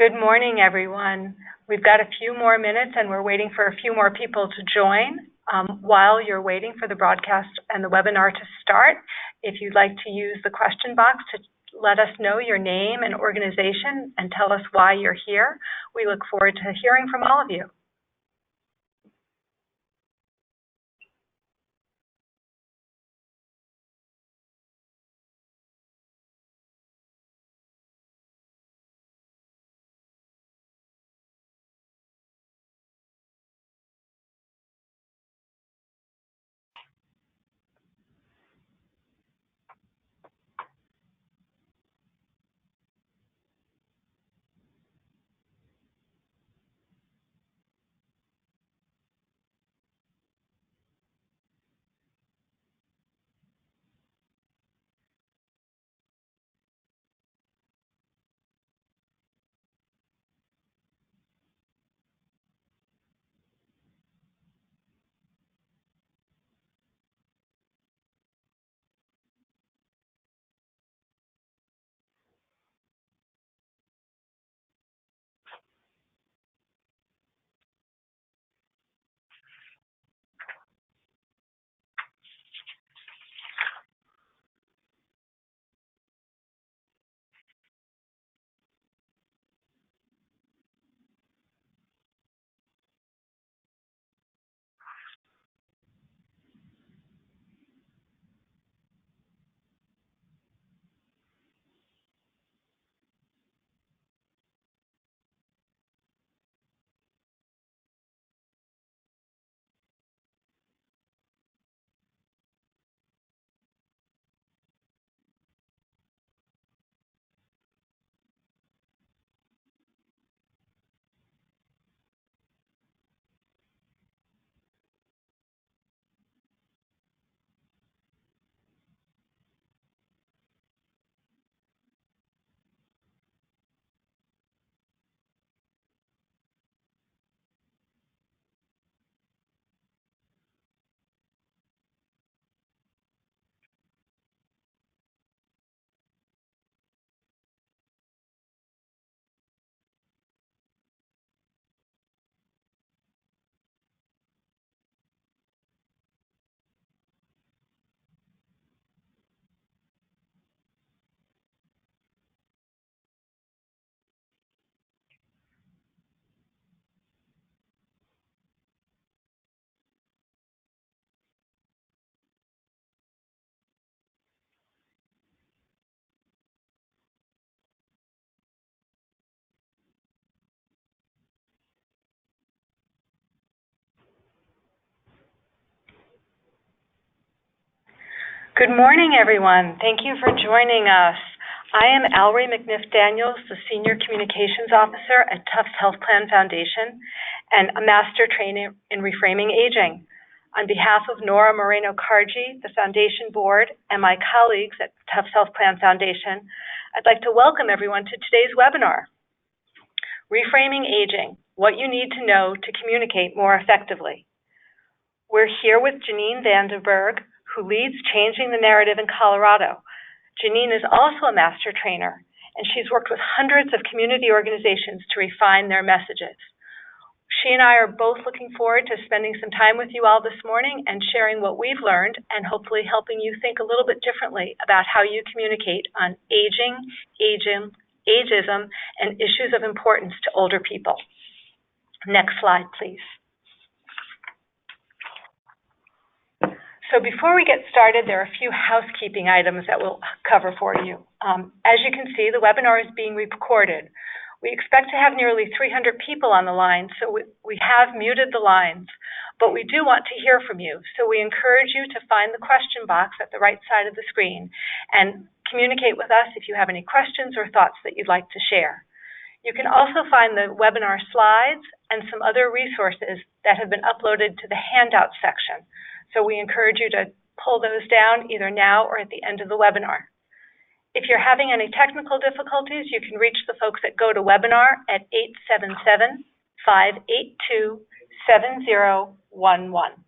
Good morning, everyone. We've got a few more minutes and we're waiting for a few more people to join. While you're waiting for the broadcast and the webinar to start, if you'd like to use the question box to let us know your name and organization and tell us why you're here, we look forward to hearing from all of you. Good morning, everyone. Thank you for joining us. I am Alrie McNiff-Daniels, the Senior Communications Officer at Tufts Health Plan Foundation and a Master Trainer in Reframing Aging. On behalf of Nora Moreno-Cargi, the Foundation Board, and my colleagues at Tufts Health Plan Foundation, I'd like to welcome everyone to today's webinar, Reframing Aging, What You Need to Know to Communicate More Effectively. We're here with Janine Vandenberg, who leads Changing the Narrative in Colorado. Janine is also a master trainer, and she's worked with hundreds of community organizations to refine their messages. She and I are both looking forward to spending some time with you all this morning and sharing what we've learned and hopefully helping you think a little bit differently about how you communicate on aging, ageism, and issues of importance to older people. Next slide, please. So before we get started, there are a few housekeeping items that we'll cover for you. As you can see, the webinar is being recorded. We expect to have nearly 300 people on the line, so we have muted the lines, but we do want to hear from you. So we encourage you to find the question box at the right side of the screen and communicate with us if you have any questions or thoughts that you'd like to share. You can also find the webinar slides and some other resources that have been uploaded to the handout section. So we encourage you to pull those down either now or at the end of the webinar. If you're having any technical difficulties, you can reach the folks at GoToWebinar at 877-582-7011.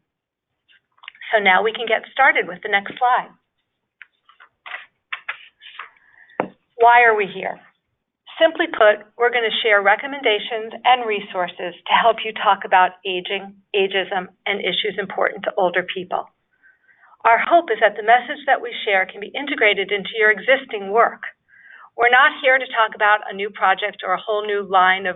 So now we can get started with the next slide. Why are we here? Simply put, we're going to share recommendations and resources to help you talk about aging, ageism, and issues important to older people. Our hope is that the message that we share can be integrated into your existing work. We're not here to talk about a new project or a whole new line of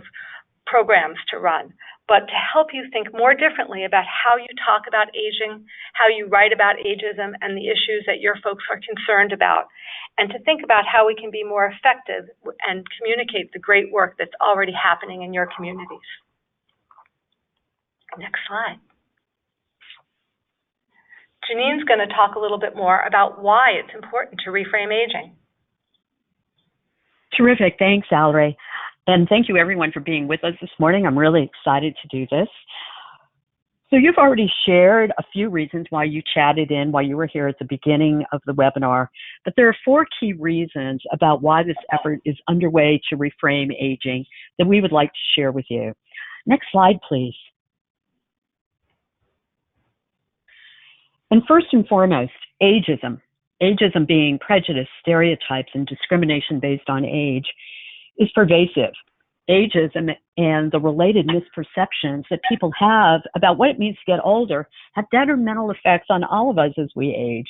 programs to run, but to help you think more differently about how you talk about aging, how you write about ageism and the issues that your folks are concerned about, and to think about how we can be more effective and communicate the great work that's already happening in your communities. Next slide. Janine's going to talk a little bit more about why it's important to reframe aging. Terrific. Thanks, Valerie. And thank you, everyone, for being with us this morning. I'm really excited to do this. So you've already shared a few reasons why you chatted in, why you were here at the beginning of the webinar, but there are 4 key reasons about why this effort is underway to reframe aging that we would like to share with you. Next slide, please. And first and foremost, ageism. Ageism being prejudice, stereotypes, and discrimination based on age is pervasive. Ageism and the related misperceptions that people have about what it means to get older have detrimental effects on all of us as we age,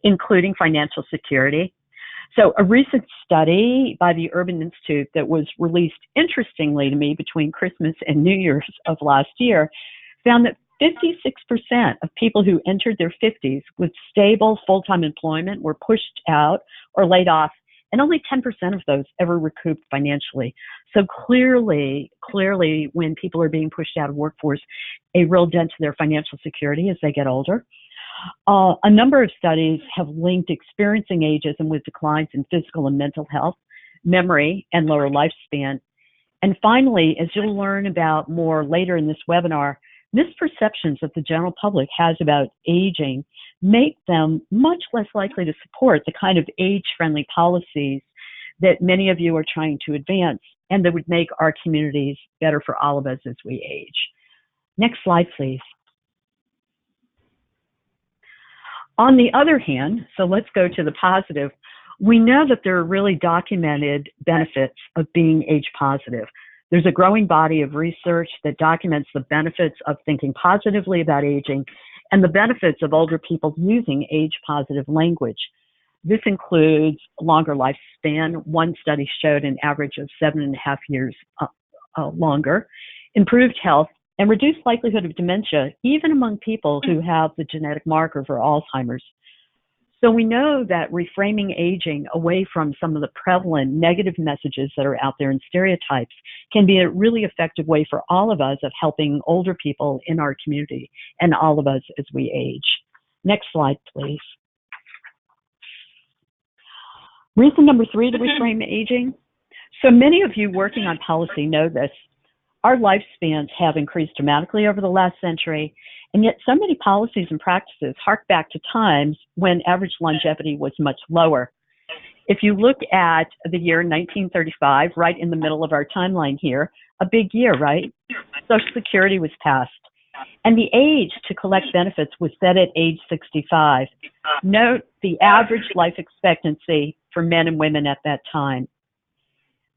including financial security. So a recent study by the Urban Institute that was released, interestingly to me, between Christmas and New Year's of last year, found that 56% of people who entered their 50s with stable full-time employment were pushed out or laid off, and only 10% of those ever recouped financially. So clearly, when people are being pushed out of workforce, a real dent to their financial security as they get older. A number of studies have linked experiencing ageism with declines in physical and mental health, memory, and lower lifespan. And finally, as you'll learn about more later in this webinar, misperceptions that the general public has about aging make them much less likely to support the kind of age-friendly policies that many of you are trying to advance and that would make our communities better for all of us as we age. Next slide, please. On the other hand, so let's go to the positive, we know that there are really documented benefits of being age positive. There's a growing body of research that documents the benefits of thinking positively about aging and the benefits of older people using age-positive language. This includes longer lifespan. One study showed an average of 7.5 years longer, improved health, and reduced likelihood of dementia, even among people who have the genetic marker for Alzheimer's. So we know that reframing aging away from some of the prevalent negative messages that are out there and stereotypes can be a really effective way for all of us of helping older people in our community and all of us as we age. Next slide, please. Reason number 3 to reframe aging. So many of you working on policy know this. Our lifespans have increased dramatically over the last century, and yet so many policies and practices hark back to times when average longevity was much lower. If you look at the year 1935, right in the middle of our timeline here, a big year, right? Social Security was passed, and the age to collect benefits was set at age 65. Note the average life expectancy for men and women at that time.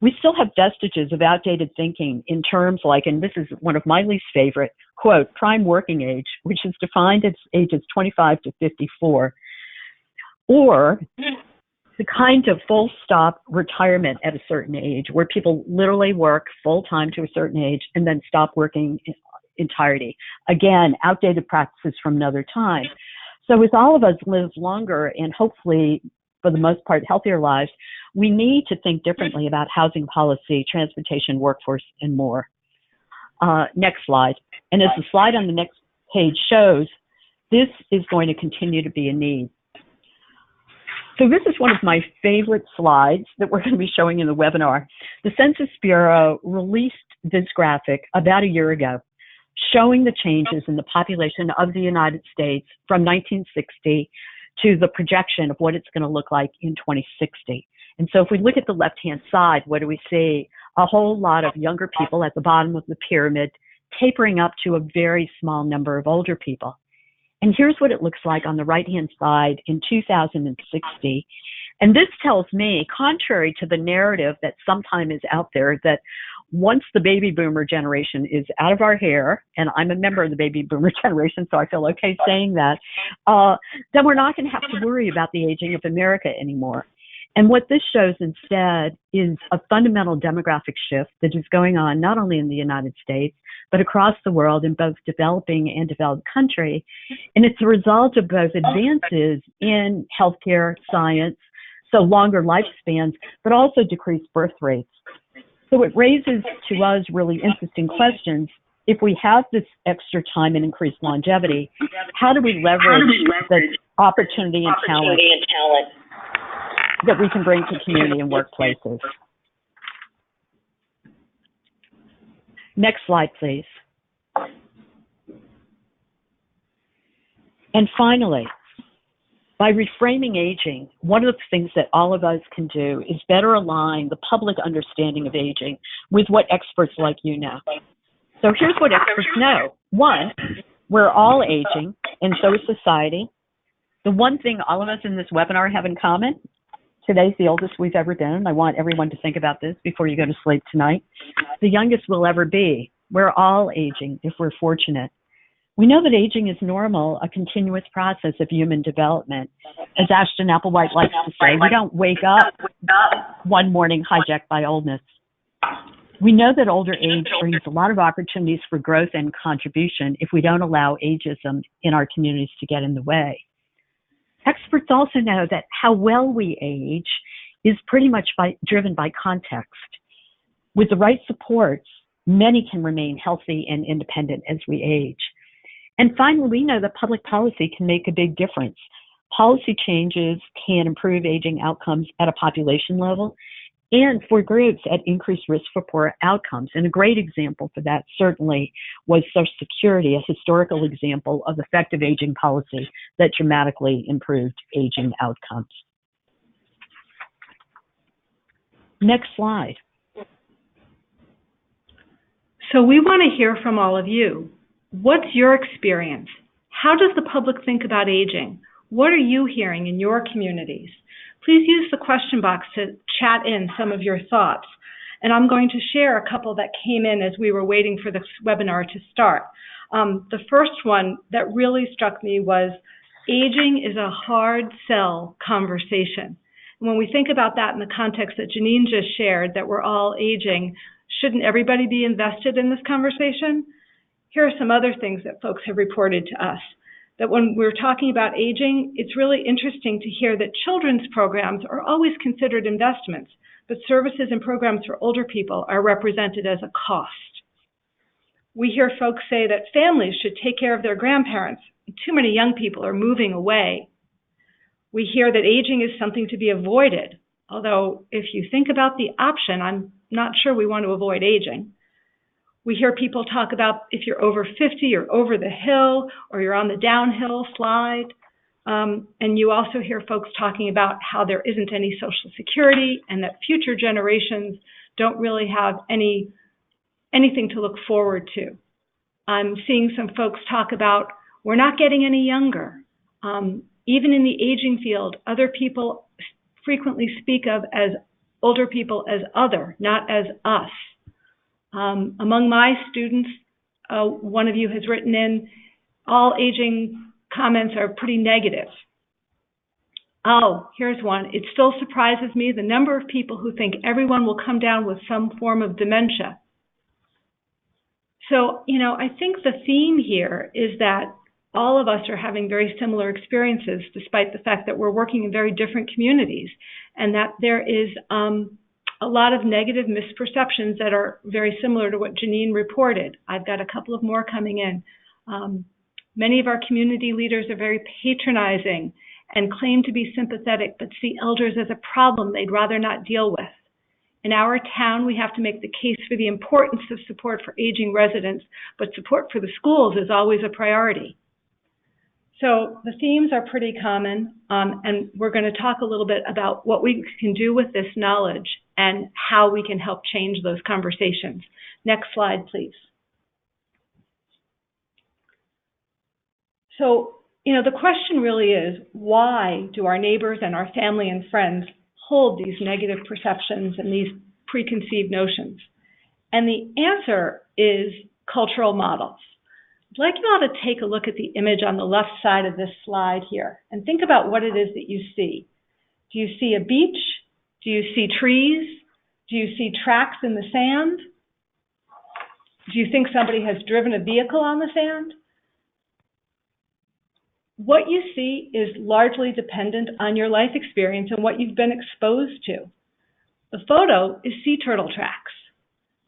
We still have vestiges of outdated thinking in terms like, and this is one of my least favorite, quote, prime working age, which is defined as ages 25 to 54, or the kind of full stop retirement at a certain age where people literally work full time to a certain age and then stop working in entirety. Again, outdated practices from another time. So as all of us live longer and hopefully, for the most part, healthier lives, we need to think differently about housing policy, transportation, workforce, and more. Next slide. And as the slide on the next page shows, this is going to continue to be a need. So this is one of my favorite slides that we're going to be showing in the webinar. The Census Bureau released this graphic about a year ago, showing the changes in the population of the United States from 1960 to the projection of what it's going to look like in 2060. And so if we look at the left-hand side, what do we see? A whole lot of younger people at the bottom of the pyramid, tapering up to a very small number of older people. And here's what it looks like on the right-hand side in 2060. And this tells me, contrary to the narrative that sometimes is out there, that once the baby boomer generation is out of our hair, and I'm a member of the baby boomer generation, so I feel okay saying that, then we're not going to have to worry about the aging of America anymore. And what this shows instead is a fundamental demographic shift that is going on not only in the United States, but across the world in both developing and developed country. And it's a result of both advances in healthcare, science, so longer lifespans, but also decreased birth rates. So it raises to us really interesting questions. If we have this extra time and increased longevity, how do we leverage the opportunity and talent that we can bring to community and workplaces? Next slide, please. And finally, by reframing aging, one of the things that all of us can do is better align the public understanding of aging with what experts like you know. So here's what experts know. One, we're all aging, and so is society. The one thing all of us in this webinar have in common, today's the oldest we've ever been. I want everyone to think about this before you go to sleep tonight. The youngest we'll ever be. We're all aging if we're fortunate. We know that aging is normal, a continuous process of human development. As Ashton Applewhite likes to say, we don't wake up one morning hijacked by oldness. We know that older age brings a lot of opportunities for growth and contribution if we don't allow ageism in our communities to get in the way. Experts also know that how well we age is pretty much driven by context. With the right supports, many can remain healthy and independent as we age. And finally, we know that public policy can make a big difference. Policy changes can improve aging outcomes at a population level and for groups at increased risk for poor outcomes. And a great example for that certainly was Social Security, a historical example of effective aging policy that dramatically improved aging outcomes. Next slide. So we want to hear from all of you. What's your experience? How does the public think about aging? What are you hearing in your communities? Please use the question box to chat in some of your thoughts. And I'm going to share a couple that came in as we were waiting for this webinar to start. The first one that really struck me was, aging is a hard sell conversation. And when we think about that in the context that Janine just shared, that we're all aging, shouldn't everybody be invested in this conversation? Here are some other things that folks have reported to us. That when we're talking about aging, it's really interesting to hear that children's programs are always considered investments, but services and programs for older people are represented as a cost. We hear folks say that families should take care of their grandparents. Too many young people are moving away. We hear that aging is something to be avoided, although if you think about the option, I'm not sure we want to avoid aging. We hear people talk about if you're over 50, you're over the hill, or you're on the downhill slide. And you also hear folks talking about how there isn't any Social Security and that future generations don't really have anything to look forward to. I'm seeing some folks talk about we're not getting any younger. Even in the aging field, other people frequently speak of as older people as other, not as us. Among my students, one of you has written in, all aging comments are pretty negative. Oh, here's one. It still surprises me the number of people who think everyone will come down with some form of dementia. So, I think the theme here is that all of us are having very similar experiences, despite the fact that we're working in very different communities, and that there is a lot of negative misperceptions that are very similar to what Janine reported. I've got a couple of more coming in. Many of our community leaders are very patronizing and claim to be sympathetic, but see elders as a problem they'd rather not deal with. In our town, we have to make the case for the importance of support for aging residents, but support for the schools is always a priority. So the themes are pretty common, and we're going to talk a little bit about what we can do with this knowledge and how we can help change those conversations. Next slide, please. So the question really is, why do our neighbors and our family and friends hold these negative perceptions and these preconceived notions? And the answer is cultural models. I'd like you all to take a look at the image on the left side of this slide here and think about what it is that you see. Do you see a beach? Do you see trees? Do you see tracks in the sand? Do you think somebody has driven a vehicle on the sand? What you see is largely dependent on your life experience and what you've been exposed to. The photo is sea turtle tracks.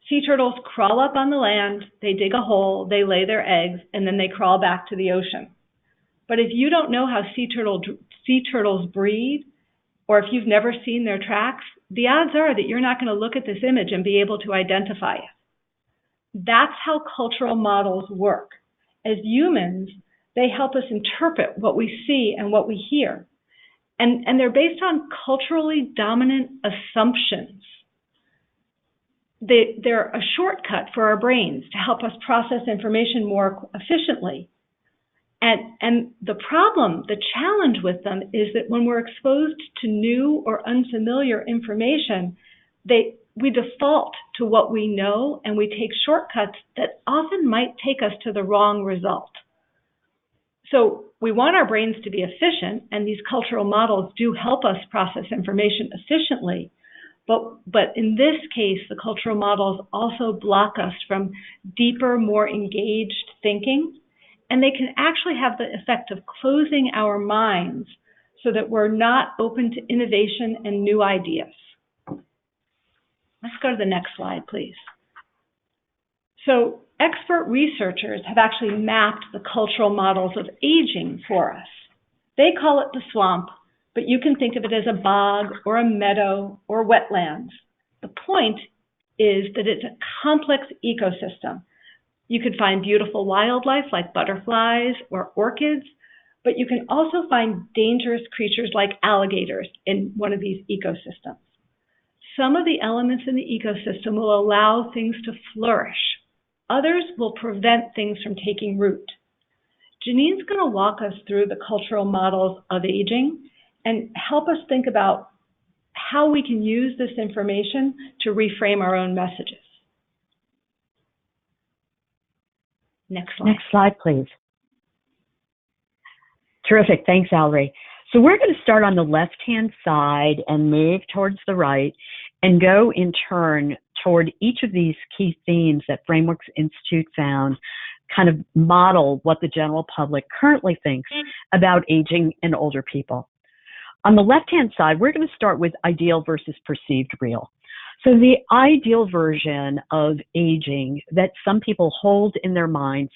Sea turtles crawl up on the land, they dig a hole, they lay their eggs, and then they crawl back to the ocean. But if you don't know how sea turtles breed, or if you've never seen their tracks, the odds are that you're not going to look at this image and be able to identify it. That's how cultural models work. As humans, they help us interpret what we see and what we hear. And they're based on culturally dominant assumptions. They're a shortcut for our brains to help us process information more efficiently. And the problem, the challenge with them is that when we're exposed to new or unfamiliar information, we default to what we know and we take shortcuts that often might take us to the wrong result. So we want our brains to be efficient, and these cultural models do help us process information efficiently. But in this case, the cultural models also block us from deeper, more engaged thinking, and they can actually have the effect of closing our minds so that we're not open to innovation and new ideas. Let's go to the next slide, please. So expert researchers have actually mapped the cultural models of aging for us. They call it the swamp, but you can think of it as a bog or a meadow or wetlands. The point is that it's a complex ecosystem. You could find beautiful wildlife like butterflies or orchids, but you can also find dangerous creatures like alligators in one of these ecosystems. Some of the elements in the ecosystem will allow things to flourish. Others will prevent things from taking root. Janine's going to walk us through the cultural models of aging and help us think about how we can use this information to reframe our own messages. Next slide. Next slide, please. Terrific. Thanks, Valerie. So we're going to start on the left-hand side and move towards the right and go in turn toward each of these key themes that Frameworks Institute found kind of model what the general public currently thinks about aging and older people. On the left-hand side, we're going to start with ideal versus perceived real. So the ideal version of aging that some people hold in their minds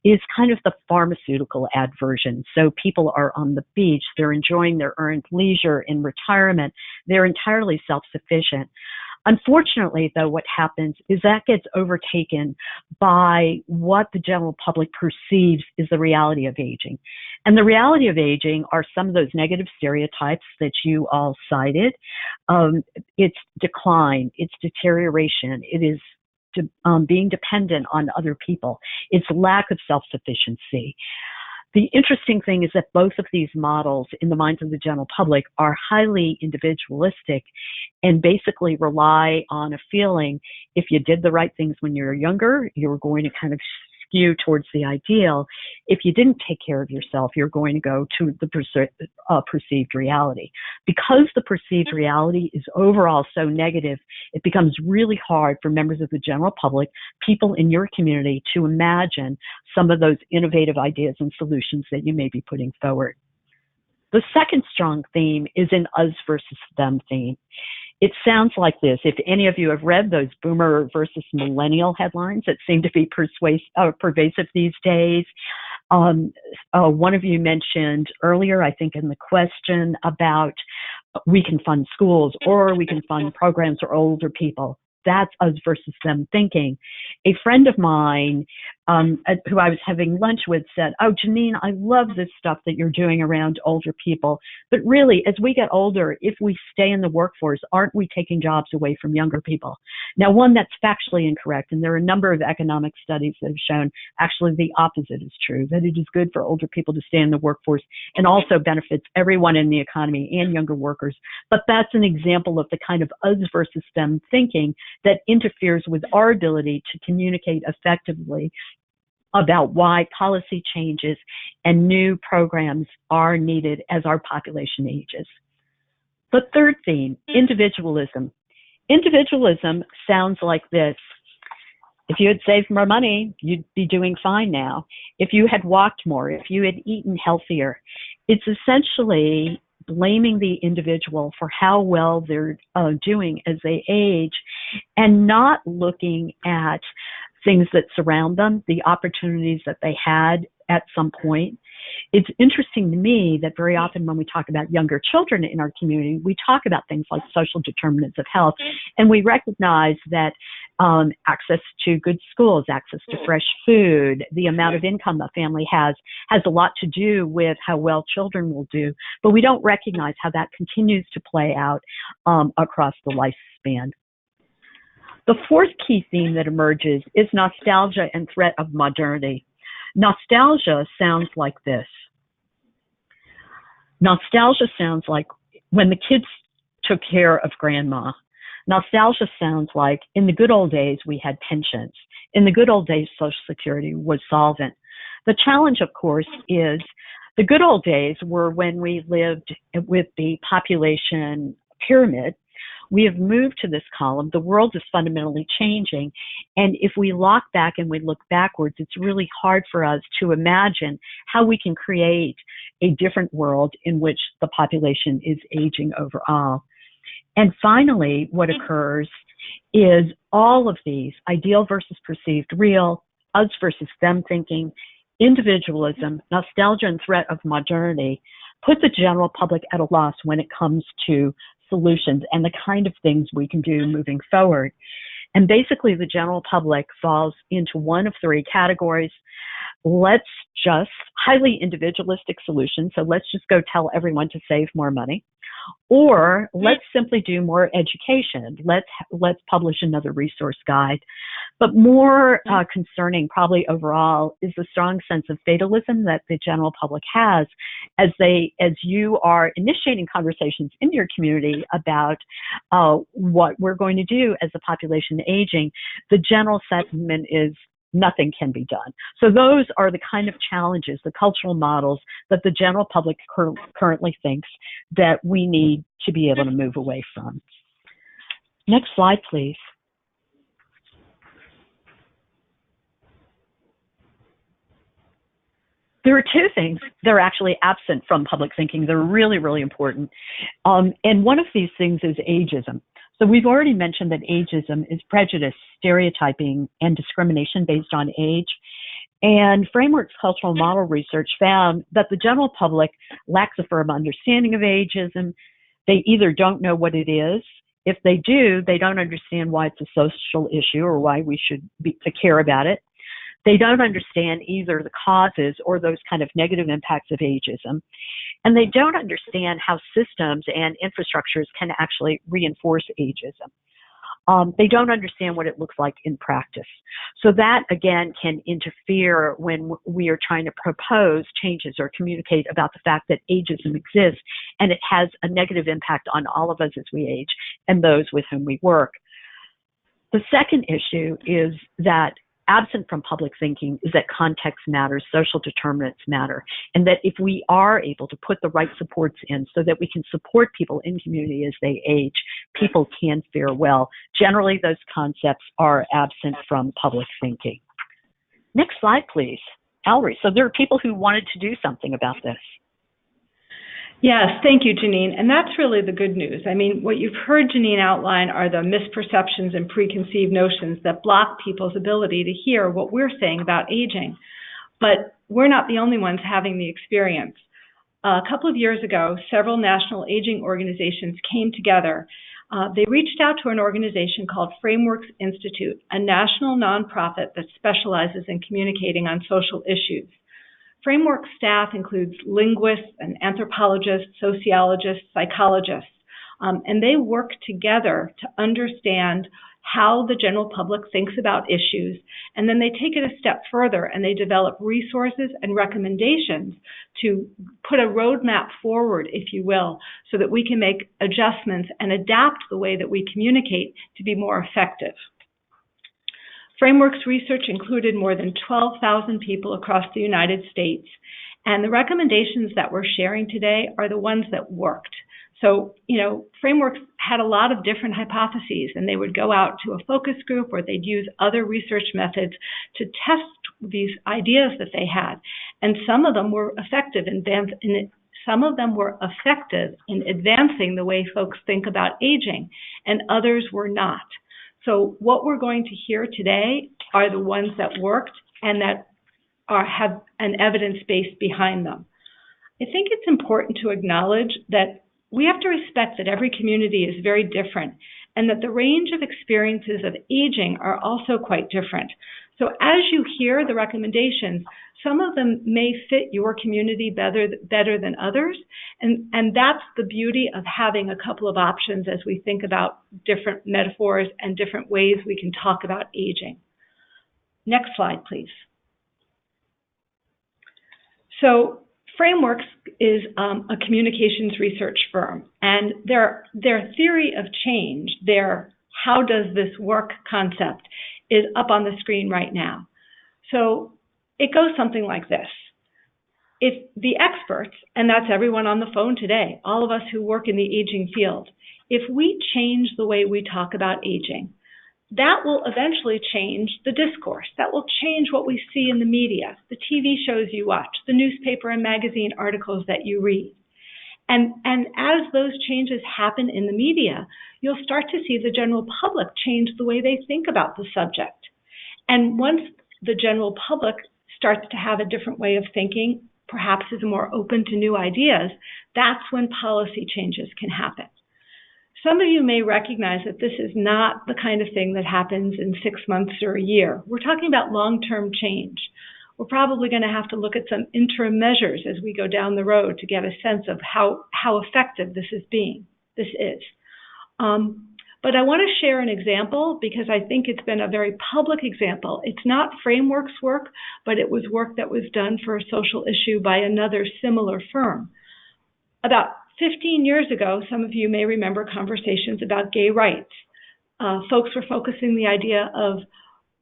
is kind of the pharmaceutical ad version. So people are on the beach, they're enjoying their earned leisure in retirement, they're entirely self-sufficient. Unfortunately, though, what happens is that gets overtaken by what the general public perceives is the reality of aging. And the reality of aging are some of those negative stereotypes that you all cited. It's decline, it's deterioration, it is being dependent on other people, it's lack of self-sufficiency. The interesting thing is that both of these models in the minds of the general public are highly individualistic and basically rely on a feeling if you did the right things when you were younger, you were going to kind of skew towards the ideal. If you didn't take care of yourself, you're going to go to the perceived reality. Because the perceived reality is overall so negative, it becomes really hard for members of the general public, people in your community, to imagine some of those innovative ideas and solutions that you may be putting forward. The second strong theme is an us versus them theme. It sounds like this. If any of you have read those boomer versus millennial headlines that seem to be pervasive these days, one of you mentioned earlier, I think in the question, about we can fund schools or we can fund programs for older people. That's us versus them thinking. A friend of mine who I was having lunch with said, "Oh, Janine, I love this stuff that you're doing around older people. But really, as we get older, if we stay in the workforce, aren't we taking jobs away from younger people?" Now, one, that's factually incorrect. And there are a number of economic studies that have shown actually the opposite is true, that it is good for older people to stay in the workforce and also benefits everyone in the economy and younger workers. But that's an example of the kind of us versus them thinking that interferes with our ability to communicate effectively about why policy changes and new programs are needed as our population ages. The third theme, individualism. Individualism sounds like this. If you had saved more money, you'd be doing fine now. If you had walked more, if you had eaten healthier. It's essentially blaming the individual for how well they're doing as they age and not looking at things that surround them, the opportunities that they had at some point. It's interesting to me that very often when we talk about younger children in our community, we talk about things like social determinants of health, and we recognize that access to good schools, access to fresh food, the amount of income a family has a lot to do with how well children will do, but we don't recognize how that continues to play out across the lifespan. The fourth key theme that emerges is nostalgia and threat of modernity. Nostalgia sounds like this. Nostalgia sounds like when the kids took care of grandma. Nostalgia sounds like in the good old days we had pensions. In the good old days Social Security was solvent. The challenge, of course, is the good old days were when we lived with the population pyramid. We have moved to this column. The world is fundamentally changing. And if we look back and we look backwards, it's really hard for us to imagine how we can create a different world in which the population is aging overall. And finally, what occurs is all of these, ideal versus perceived real, us versus them thinking, individualism, nostalgia and threat of modernity, put the general public at a loss when it comes to solutions and the kind of things we can do moving forward. And basically the general public falls into one of three categories. Let's just highly individualistic solutions. So let's just go tell everyone to save more money. Or let's simply do more education. Let's publish another resource guide. But more concerning probably overall is the strong sense of fatalism that the general public has as you are initiating conversations in your community about what we're going to do as a population aging. The general sentiment is nothing can be done. So those are the kind of challenges, the cultural models that the general public currently thinks that we need to be able to move away from. Next slide, please. There are two things that are actually absent from public thinking that are really, really important. And one of these things is ageism. So we've already mentioned that ageism is prejudice, stereotyping, and discrimination based on age. And Framework's cultural model research found that the general public lacks a firm understanding of ageism. They either don't know what it is. If they do, they don't understand why it's a social issue or why we should care about it. They don't understand either the causes or those kind of negative impacts of ageism. And they don't understand how systems and infrastructures can actually reinforce ageism. They don't understand what it looks like in practice. So that, again, can interfere when we are trying to propose changes or communicate about the fact that ageism exists, and it has a negative impact on all of us as we age and those with whom we work. The second issue is that absent from public thinking is that context matters, social determinants matter, and that if we are able to put the right supports in so that we can support people in community as they age, people can fare well. Generally, those concepts are absent from public thinking. Next slide, please. Ellery, so there are people who wanted to do something about this. Yes, thank you, Janine. And that's really the good news. I mean, what you've heard Janine outline are the misperceptions and preconceived notions that block people's ability to hear what we're saying about aging. But we're not the only ones having the experience. A couple of years ago, several national aging organizations came together They reached out to an organization called Frameworks Institute, a national nonprofit that specializes in communicating on social issues. Framework staff includes linguists and anthropologists, sociologists, psychologists, and they work together to understand how the general public thinks about issues, and then they take it a step further and they develop resources and recommendations to put a roadmap forward, if you will, so that we can make adjustments and adapt the way that we communicate to be more effective. Frameworks research included more than 12,000 people across the United States, and the recommendations that we're sharing today are the ones that worked. So, Frameworks had a lot of different hypotheses, and they would go out to a focus group or they'd use other research methods to test these ideas that they had. And some of them were effective in advancing the way folks think about aging, and others were not. So what we're going to hear today are the ones that worked and that have an evidence base behind them. I think it's important to acknowledge that we have to respect that every community is very different and that the range of experiences of aging are also quite different. So as you hear the recommendations, some of them may fit your community better than others, and that's the beauty of having a couple of options as we think about different metaphors and different ways we can talk about aging. Next slide, please. So Frameworks is a communications research firm, and their theory of change, their how does this work concept, is up on the screen right now. So it goes something like this. If the experts, and that's everyone on the phone today, all of us who work in the aging field, if we change the way we talk about aging, that will eventually change the discourse. That will change what we see in the media, the TV shows you watch, the newspaper and magazine articles that you read. And as those changes happen in the media, you'll start to see the general public change the way they think about the subject. And once the general public starts to have a different way of thinking, perhaps is more open to new ideas, that's when policy changes can happen. Some of you may recognize that this is not the kind of thing that happens in 6 months or a year. We're talking about long-term change. We're probably going to have to look at some interim measures as we go down the road to get a sense of how effective this is. But I want to share an example because I think it's been a very public example. It's not Frameworks work, but it was work that was done for a social issue by another similar firm. About 15 years ago, some of you may remember conversations about gay rights. Folks were focusing the idea of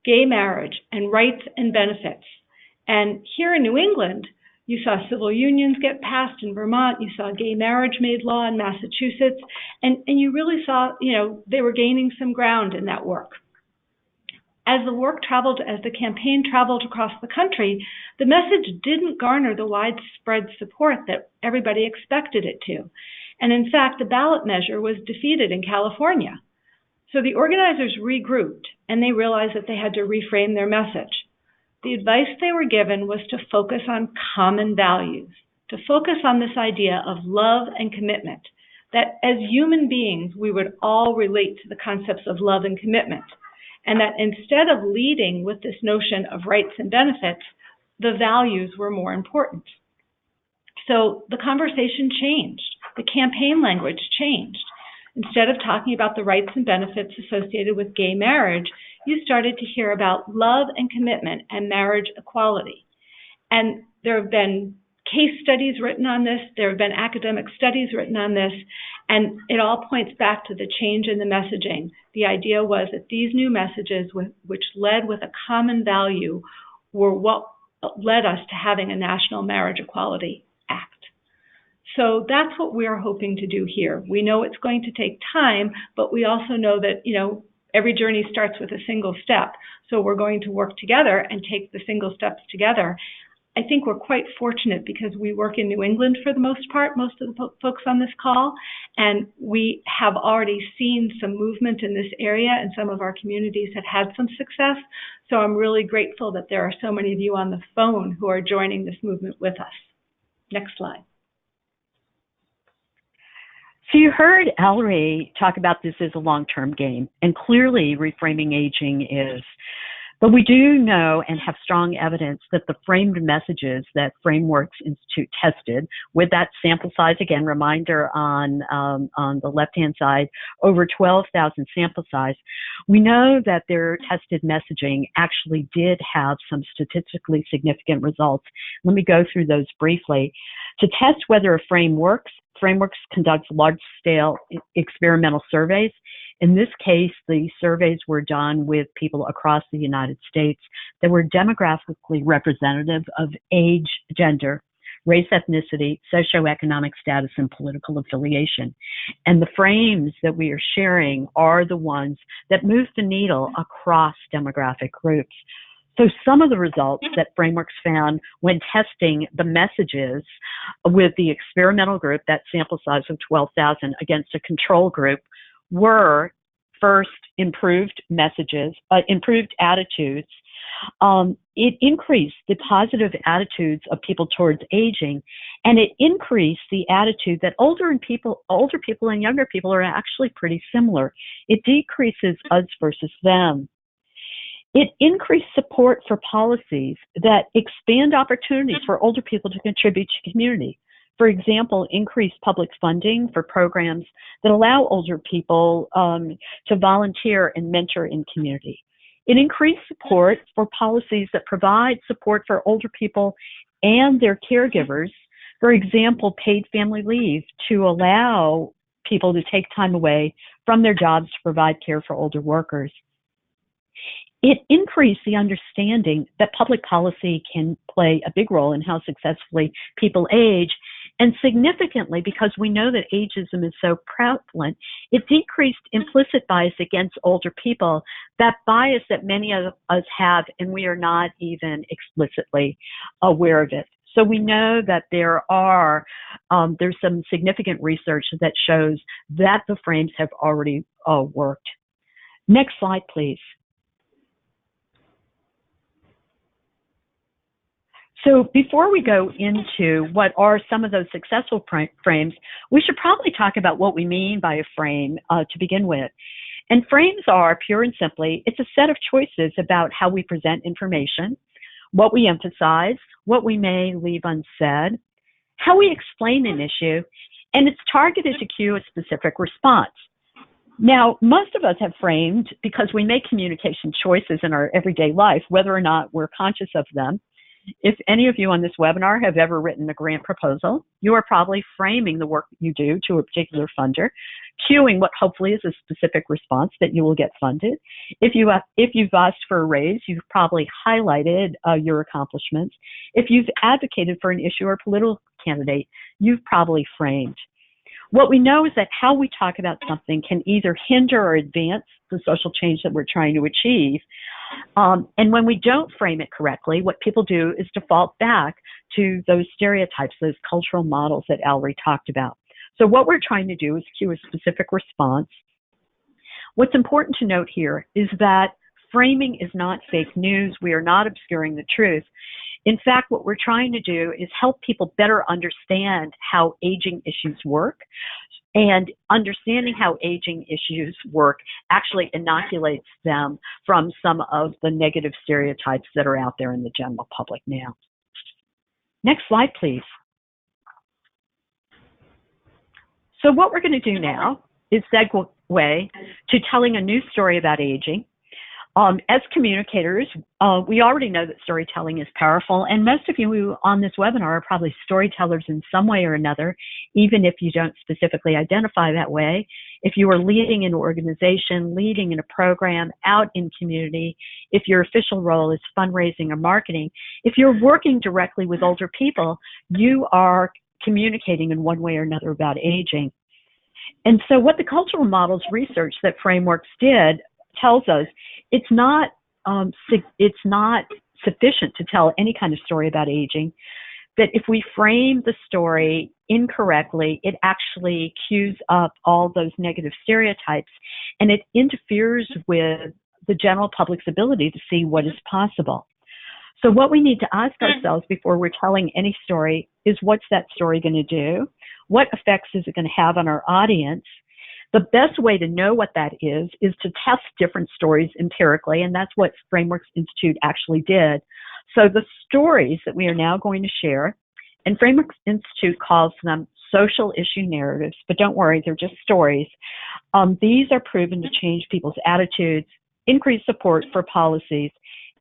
gay marriage and rights and benefits. And here in New England, you saw civil unions get passed in Vermont, you saw gay marriage made law in Massachusetts, and you really saw, they were gaining some ground in that work. As the campaign traveled across the country, the message didn't garner the widespread support that everybody expected it to. And in fact, the ballot measure was defeated in California. So the organizers regrouped and they realized that they had to reframe their message. The advice they were given was to focus on common values, to focus on this idea of love and commitment, that as human beings, we would all relate to the concepts of love and commitment. And that instead of leading with this notion of rights and benefits, the values were more important. So the conversation changed. The campaign language changed. Instead of talking about the rights and benefits associated with gay marriage, you started to hear about love and commitment and marriage equality. And there have been case studies written on this. There have been academic studies written on this. And it all points back to the change in the messaging. The idea was that these new messages, which led with a common value, were what led us to having a National Marriage Equality Act. So that's what we're hoping to do here. We know it's going to take time, but we also know that, every journey starts with a single step. So we're going to work together and take the single steps together. I think we're quite fortunate because we work in New England for the most part, most of the folks on this call, and we have already seen some movement in this area, and some of our communities have had some success. So I'm really grateful that there are so many of you on the phone who are joining this movement with us. Next slide. So you heard Ellery talk about this as a long-term game, and clearly reframing aging is. But we do know and have strong evidence that the framed messages that Frameworks Institute tested with that sample size, again, reminder on the left-hand side, over 12,000 sample size, we know that their tested messaging actually did have some statistically significant results. Let me go through those briefly. To test whether a frame works, Frameworks conducts large-scale experimental surveys. In this case, the surveys were done with people across the United States that were demographically representative of age, gender, race, ethnicity, socioeconomic status, and political affiliation. And the frames that we are sharing are the ones that move the needle across demographic groups. So some of the results that Frameworks found when testing the messages with the experimental group, that sample size of 12,000 against a control group, were first improved messages, improved attitudes. It increased the positive attitudes of people towards aging, and it increased the attitude that older people and younger people are actually pretty similar. It decreases us versus them. It increased support for policies that expand opportunities for older people to contribute to community. For example, increased public funding for programs that allow older people to volunteer and mentor in community. It increased support for policies that provide support for older people and their caregivers. For example, paid family leave to allow people to take time away from their jobs to provide care for older workers. It increased the understanding that public policy can play a big role in how successfully people age, and significantly, because we know that ageism is so prevalent, it decreased implicit bias against older people, that bias that many of us have, and we are not even explicitly aware of it. So we know that there's some significant research that shows that the frames have already worked. Next slide, please. So before we go into what are some of those successful frames, we should probably talk about what we mean by a frame to begin with. And frames are, pure and simply, it's a set of choices about how we present information, what we emphasize, what we may leave unsaid, how we explain an issue, and it's targeted to cue a specific response. Now, most of us have framed because we make communication choices in our everyday life, whether or not we're conscious of them. If any of you on this webinar have ever written a grant proposal, you are probably framing the work you do to a particular funder, cueing what hopefully is a specific response that you will get funded. If you've asked for a raise, you've probably highlighted your accomplishments. If you've advocated for an issue or political candidate, you've probably framed. What we know is that how we talk about something can either hinder or advance the social change that we're trying to achieve. And when we don't frame it correctly, what people do is default back to those stereotypes, those cultural models that Ellery talked about. So what we're trying to do is cue a specific response. What's important to note here is that framing is not fake news. We are not obscuring the truth. In fact, what we're trying to do is help people better understand how aging issues work, and understanding how aging issues work actually inoculates them from some of the negative stereotypes that are out there in the general public now. Next slide, please. So what we're going to do now is segue to telling a new story about aging. As communicators, we already know that storytelling is powerful, and most of you on this webinar are probably storytellers in some way or another, even if you don't specifically identify that way. If you are leading an organization, leading in a program, out in community, if your official role is fundraising or marketing, if you're working directly with older people, you are communicating in one way or another about aging. And so what the cultural models research that Frameworks did tells us it's not sufficient to tell any kind of story about aging, that if we frame the story incorrectly, it actually cues up all those negative stereotypes, and it interferes with the general public's ability to see what is possible. So what we need to ask ourselves before we're telling any story is, what's that story going to do? What effects is it going to have on our audience? The best way to know what that is to test different stories empirically, and that's what Frameworks Institute actually did. So the stories that we are now going to share, and Frameworks Institute calls them social issue narratives, but don't worry, they're just stories. These are proven to change people's attitudes, increase support for policies,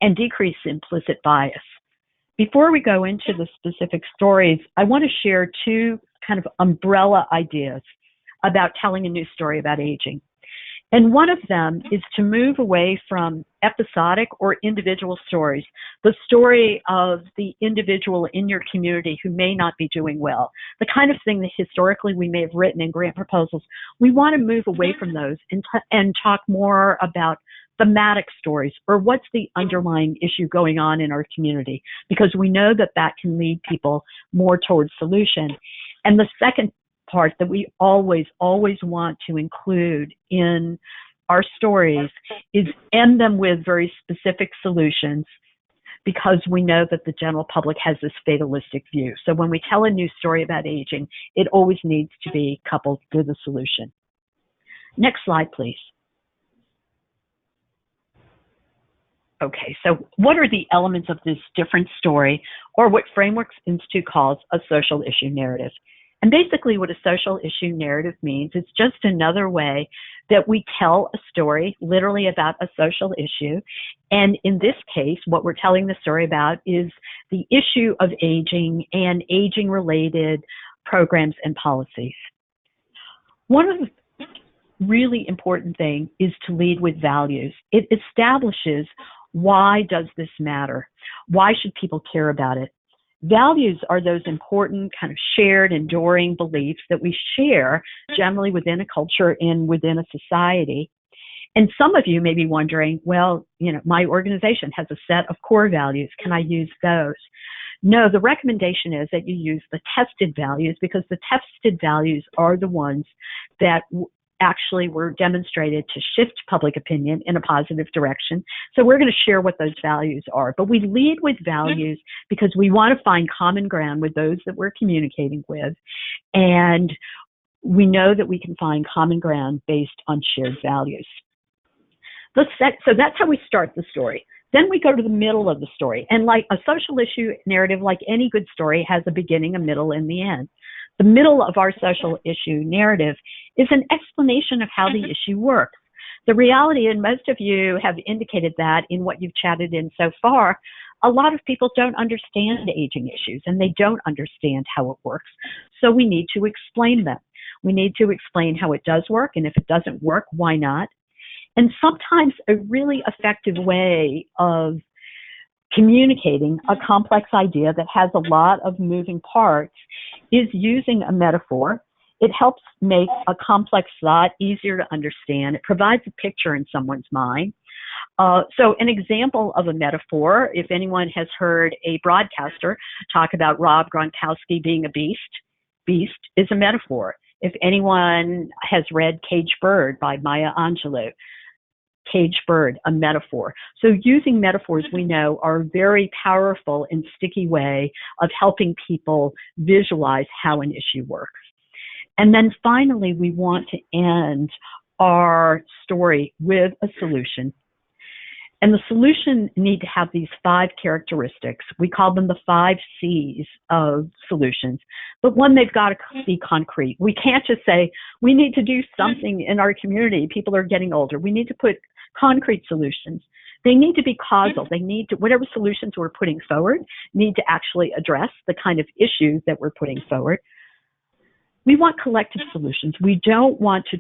and decrease implicit bias. Before we go into the specific stories, I want to share two kind of umbrella ideas about telling a new story about aging. And one of them is to move away from episodic or individual stories, the story of the individual in your community who may not be doing well, the kind of thing that historically we may have written in grant proposals. We want to move away from those and talk more about thematic stories, or what's the underlying issue going on in our community, because we know that that can lead people more towards solution. And the second part that we always want to include in our stories is end them with very specific solutions, because we know that the general public has this fatalistic view. So when we tell a new story about aging, it always needs to be coupled with a solution. Next slide, please. Okay, so what are the elements of this different story, or what Frameworks Institute calls a social issue narrative? And basically what a social issue narrative means is just another way that we tell a story literally about a social issue. And in this case, what we're telling the story about is the issue of aging and aging-related programs and policies. One of the really important things is to lead with values. It establishes, why does this matter? Why should people care about it? Values are those important kind of shared, enduring beliefs that we share generally within a culture and within a society. And some of you may be wondering, well, my organization has a set of core values. Can I use those? No, the recommendation is that you use the tested values, because the tested values are the ones that actually were demonstrated to shift public opinion in a positive direction. So we're going to share what those values are. But we lead with values because we want to find common ground with those that we're communicating with. And we know that we can find common ground based on shared values. So that's how we start the story. Then we go to the middle of the story. And like a social issue narrative, like any good story, has a beginning, a middle, and the end. The middle of our social issue narrative is an explanation of how the issue works. The reality, and most of you have indicated that in what you've chatted in so far, a lot of people don't understand aging issues, and they don't understand how it works. So we need to explain them. We need to explain how it does work, and if it doesn't work, why not? And sometimes a really effective way of communicating a complex idea that has a lot of moving parts is using a metaphor. It helps make a complex thought easier to understand. It provides a picture in someone's mind. So an example of a metaphor, if anyone has heard a broadcaster talk about Rob Gronkowski being a beast is a metaphor. If anyone has read Caged Bird by Maya Angelou, Caged Bird, a metaphor. So using metaphors, we know, are a very powerful and sticky way of helping people visualize how an issue works. And then finally, we want to end our story with a solution. And the solution need to have these 5 characteristics. We call them the 5 C's of solutions. But one, they've got to be concrete. We can't just say, we need to do something in our community. People are getting older. We need to put concrete solutions. They need to be causal. They need to, whatever solutions we're putting forward, need to actually address the kind of issues that we're putting forward. We want collective solutions. We don't want to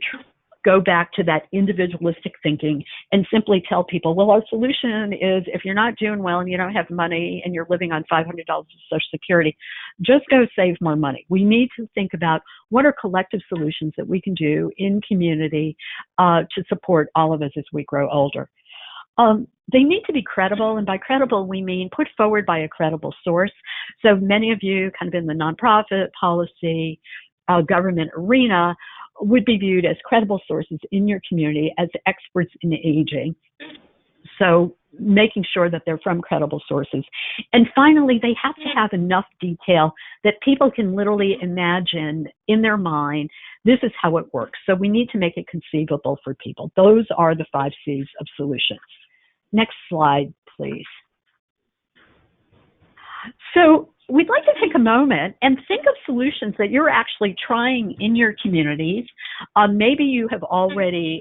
go back to that individualistic thinking and simply tell people, well, our solution is if you're not doing well and you don't have money and you're living on $500 of Social Security, just go save more money. We need to think about what are collective solutions that we can do in community to support all of us as we grow older. They need to be credible, and by credible, we mean put forward by a credible source. So many of you kind of in the nonprofit, policy, government arena would be viewed as credible sources in your community as experts in aging. So making sure that they're from credible sources. And finally, they have to have enough detail that people can literally imagine in their mind, this is how it works. So we need to make it conceivable for people. Those are the 5 C's of solutions. Next slide, please. So we'd like to take a moment and think of solutions that you're actually trying in your communities. Maybe you have already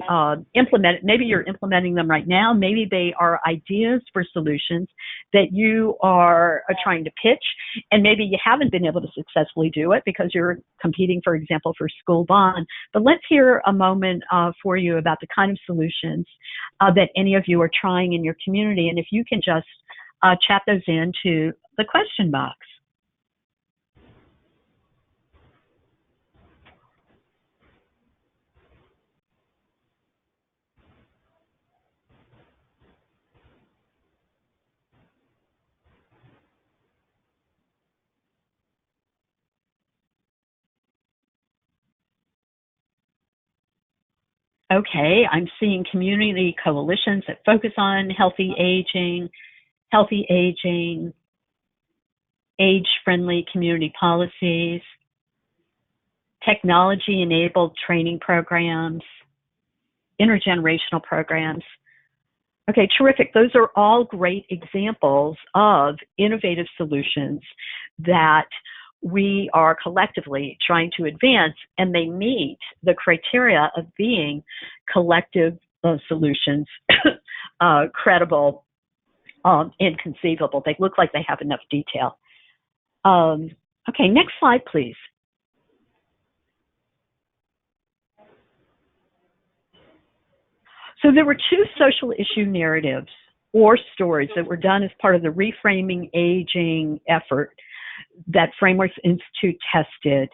implemented, maybe you're implementing them right now. Maybe they are ideas for solutions that you are trying to pitch, and maybe you haven't been able to successfully do it because you're competing, for example, for school bond. But let's hear a moment for you about the kind of solutions that any of you are trying in your community. And if you can just chat those into the question box. Okay, I'm seeing community coalitions that focus on healthy aging, age-friendly community policies, technology-enabled training programs, intergenerational programs. Okay, terrific. Those are all great examples of innovative solutions that we are collectively trying to advance, and they meet the criteria of being collective solutions, credible, and conceivable. They look like they have enough detail. Okay, next slide, please. So there were 2 social issue narratives or stories that were done as part of the Reframing Aging effort that Frameworks Institute tested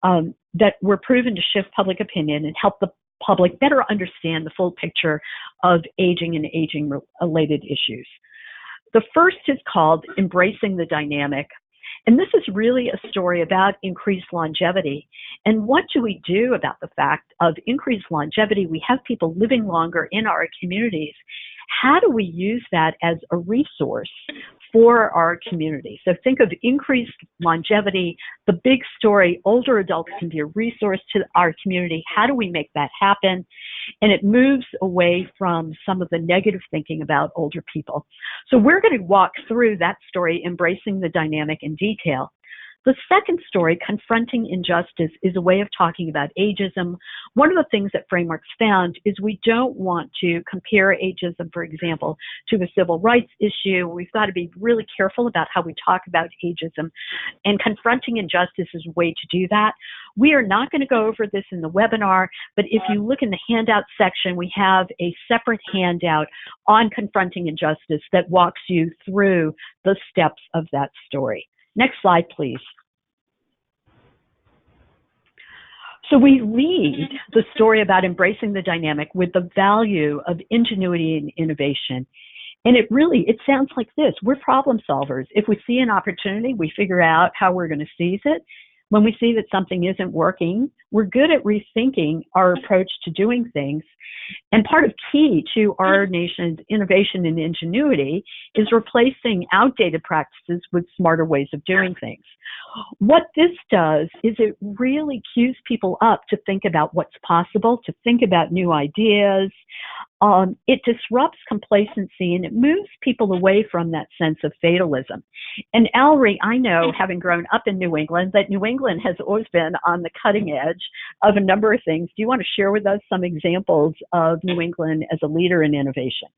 that were proven to shift public opinion and help the public better understand the full picture of aging and aging-related issues. The first is called Embracing the Dynamic. And this is really a story about increased longevity. And what do we do about the fact of increased longevity? We have people living longer in our communities. How do we use that as a resource for our community? So think of increased longevity, the big story, older adults can be a resource to our community. How do we make that happen? And it moves away from some of the negative thinking about older people. So we're going to walk through that story, Embracing the Dynamic, in detail. The second story, Confronting Injustice, is a way of talking about ageism. One of the things that Frameworks found is we don't want to compare ageism, for example, to a civil rights issue. We've got to be really careful about how we talk about ageism, and Confronting Injustice is a way to do that. We are not going to go over this in the webinar, but if you look in the handout section, we have a separate handout on Confronting Injustice that walks you through the steps of that story. Next slide, please. So we lead the story about embracing the dynamic with the value of ingenuity and innovation. And it sounds like this. We're problem solvers. If we see an opportunity, we figure out how we're going to seize it. When we see that something isn't working, we're good at rethinking our approach to doing things. And part of key to our nation's innovation and ingenuity is replacing outdated practices with smarter ways of doing things. What this does is it really cues people up to think about what's possible, to think about new ideas. It disrupts complacency, and it moves people away from that sense of fatalism. And Ellery, I know, having grown up in New England, that New England has always been on the cutting edge of a number of things. Do you want to share with us some examples of New England as a leader in innovation?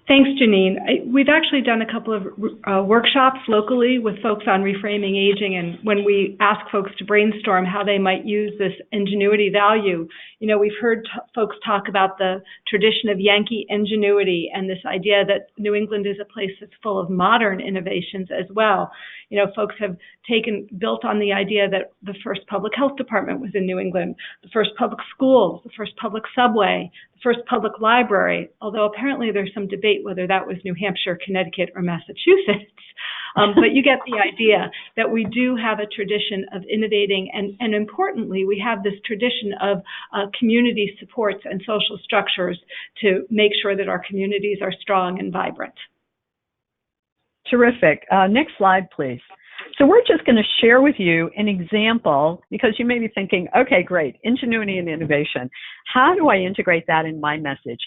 Thanks, Janine. We've actually done a couple of workshops locally with folks on reframing aging, and when we ask folks to brainstorm how they might use this ingenuity value, we've heard folks talk about the tradition of Yankee ingenuity and this idea that New England is a place that's full of modern innovations as well. Folks have built on the idea that the first public health department was in New England, the first public schools, the first public subway, the first public library, although apparently there's some debate whether that was New Hampshire, Connecticut, or Massachusetts. But you get the idea that we do have a tradition of innovating, and importantly, we have this tradition of community supports and social structures to make sure that our communities are strong and vibrant. Terrific. Next slide, please. So we're just going to share with you an example, because you may be thinking, okay, great, ingenuity and innovation. How do I integrate that in my message?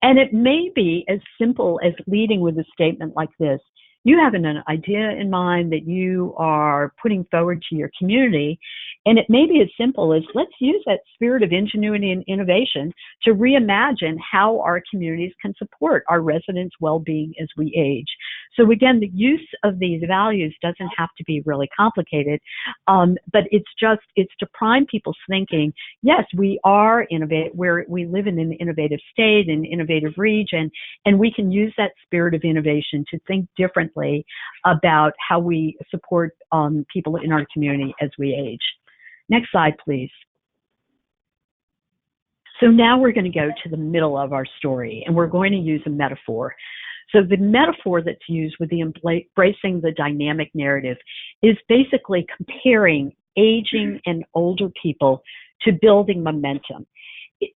And it may be as simple as leading with a statement like this. You have an idea in mind that you are putting forward to your community, and it may be as simple as, let's use that spirit of ingenuity and innovation to reimagine how our communities can support our residents' well-being as we age. So again, the use of these values doesn't have to be really complicated, but it's to prime people's thinking. Yes, we are innovative, we live in an innovative state, an innovative region, and we can use that spirit of innovation to think differently about how we support people in our community as we age. Next slide, please. So now we're going to go to the middle of our story, and we're going to use a metaphor. So the metaphor that's used with the embracing the dynamic narrative is basically comparing aging and older people to building momentum.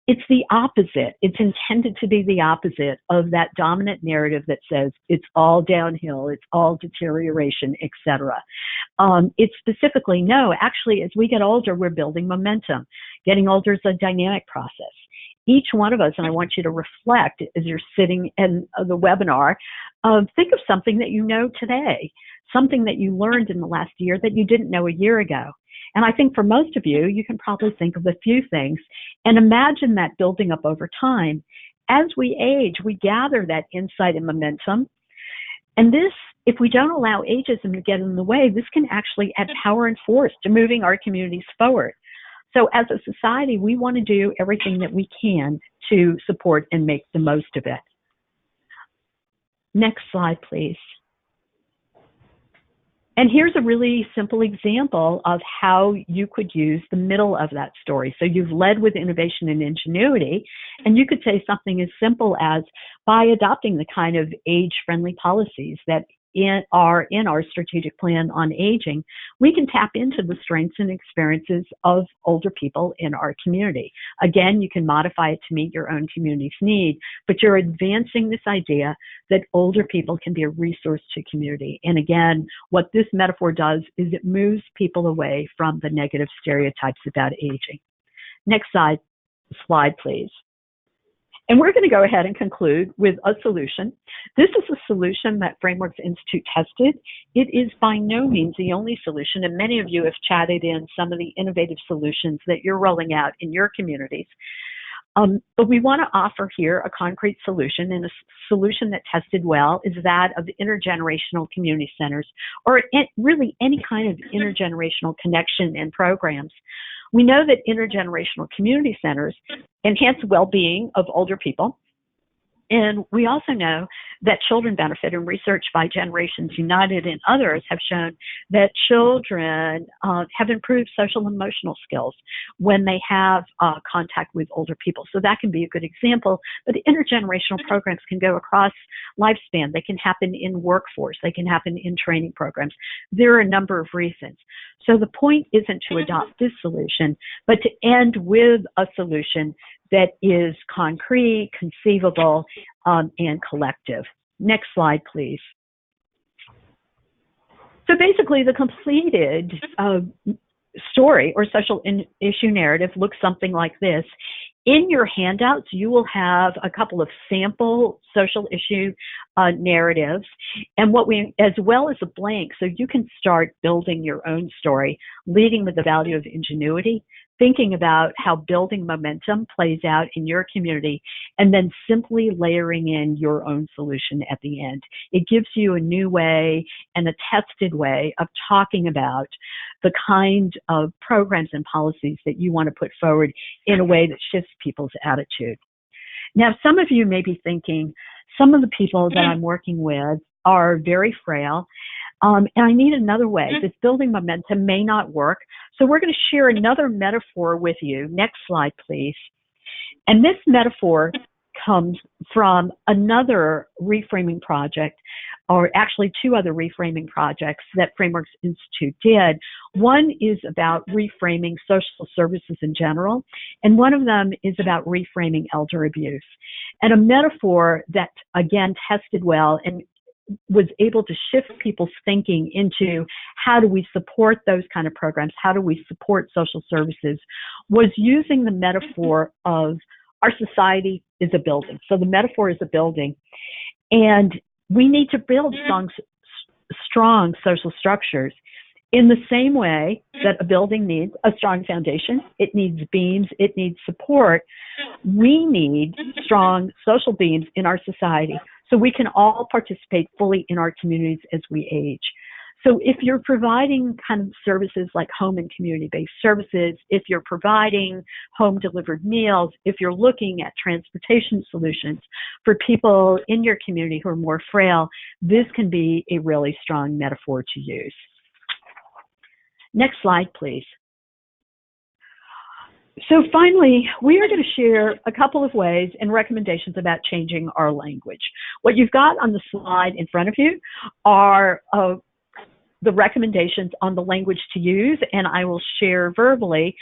It's the opposite. It's intended to be the opposite of that dominant narrative that says it's all downhill, it's all deterioration, etc. It's specifically, no, actually, as we get older, we're building momentum. Getting older is a dynamic process. Each one of us, and I want you to reflect as you're sitting in the webinar, think of something that you know today, something that you learned in the last year that you didn't know a year ago. And I think for most of you, you can probably think of a few things and imagine that building up over time. As we age, we gather that insight and momentum. And this, if we don't allow ageism to get in the way, this can actually add power and force to moving our communities forward. So as a society, we want to do everything that we can to support and make the most of it. Next slide, please. And here's a really simple example of how you could use the middle of that story. So you've led with innovation and ingenuity, and you could say something as simple as, by adopting the kind of age-friendly policies that are in our strategic plan on aging, we can tap into the strengths and experiences of older people in our community. Again, you can modify it to meet your own community's need, but you're advancing this idea that older people can be a resource to community. And again, what this metaphor does is it moves people away from the negative stereotypes about aging. Next slide, please. And we're going to go ahead and conclude with a solution. This is a solution that Frameworks Institute tested. It is by no means the only solution, and many of you have chatted in some of the innovative solutions that you're rolling out in your communities. But we want to offer here a concrete solution, and a solution that tested well is that of intergenerational community centers, or really any kind of intergenerational connection and programs. We know that intergenerational community centers enhance well-being of older people. And we also know that children benefit, and research by Generations United and others have shown that children have improved social and emotional skills when they have contact with older people. So that can be a good example. But intergenerational programs can go across lifespan. They can happen in workforce. They can happen in training programs. There are a number of reasons. So the point isn't to adopt this solution, but to end with a solution that is concrete, conceivable, and collective. Next slide, please. So basically, the completed story or social issue narrative looks something like this. In your handouts, you will have a couple of sample social issue narratives, and as well as a blank, so you can start building your own story, leading with the value of ingenuity, thinking about how building momentum plays out in your community, and then simply layering in your own solution at the end. It gives you a new way and a tested way of talking about the kind of programs and policies that you want to put forward in a way that shifts people's attitude. Now, some of you may be thinking, some of the people that I'm working with are very frail, and I need another way. This building momentum may not work. So we're going to share another metaphor with you. Next slide, please. And this metaphor comes from another reframing project or actually two other reframing projects that Frameworks Institute did. One is about reframing social services in general, and one of them is about reframing elder abuse. And a metaphor that, again, tested well and was able to shift people's thinking into how do we support those kind of programs, how do we support social services, was using the metaphor of our society is a building. So the metaphor is a building, and we need to build strong social structures in the same way that a building needs a strong foundation. It needs beams, it needs support. We need strong social beams in our society so we can all participate fully in our communities as we age. So if you're providing kind of services like home and community-based services, if you're providing home-delivered meals, if you're looking at transportation solutions for people in your community who are more frail, this can be a really strong metaphor to use. Next slide, please. So finally, we are going to share a couple of ways and recommendations about changing our language. What you've got on the slide in front of you are the recommendations on the language to use, and I will share verbally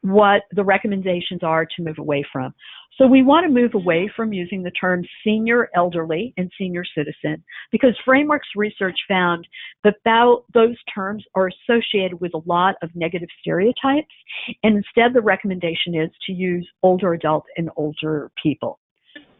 what the recommendations are to move away from. So we want to move away from using the terms senior elderly and senior citizen, because Frameworks research found that those terms are associated with a lot of negative stereotypes, and instead the recommendation is to use older adult and older people.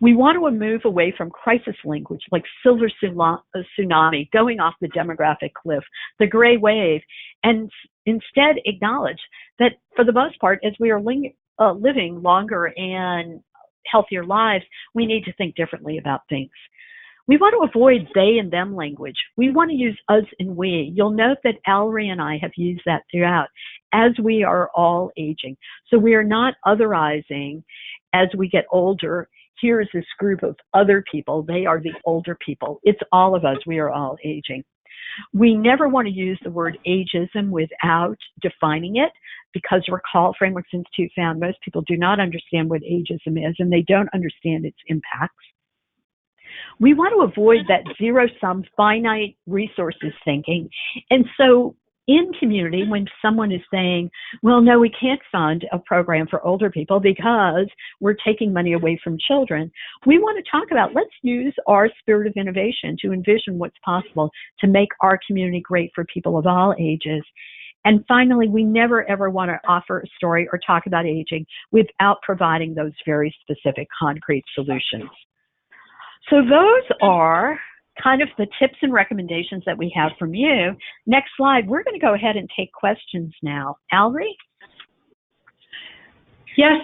We want to move away from crisis language like silver tsunami, going off the demographic cliff, the gray wave, and instead acknowledge that for the most part, as we are living longer and healthier lives, we need to think differently about things. We want to avoid they and them language. We want to use us and we. You'll note that Allery and I have used that throughout as we are all aging. So we are not otherizing as we get older. Here is this group of other people. They are the older people. It's all of us. We are all aging. We never want to use the word ageism without defining it, because recall, Frameworks Institute found most people do not understand what ageism is, and they don't understand its impacts. We want to avoid that zero-sum finite resources thinking. And so in community, when someone is saying, well, no, we can't fund a program for older people because we're taking money away from children, we want to talk about, let's use our spirit of innovation to envision what's possible to make our community great for people of all ages. And finally, we never, ever want to offer a story or talk about aging without providing those very specific concrete solutions. So those are kind of the tips and recommendations that we have from you. Next slide, we're going to go ahead and take questions now. Allery? Yes,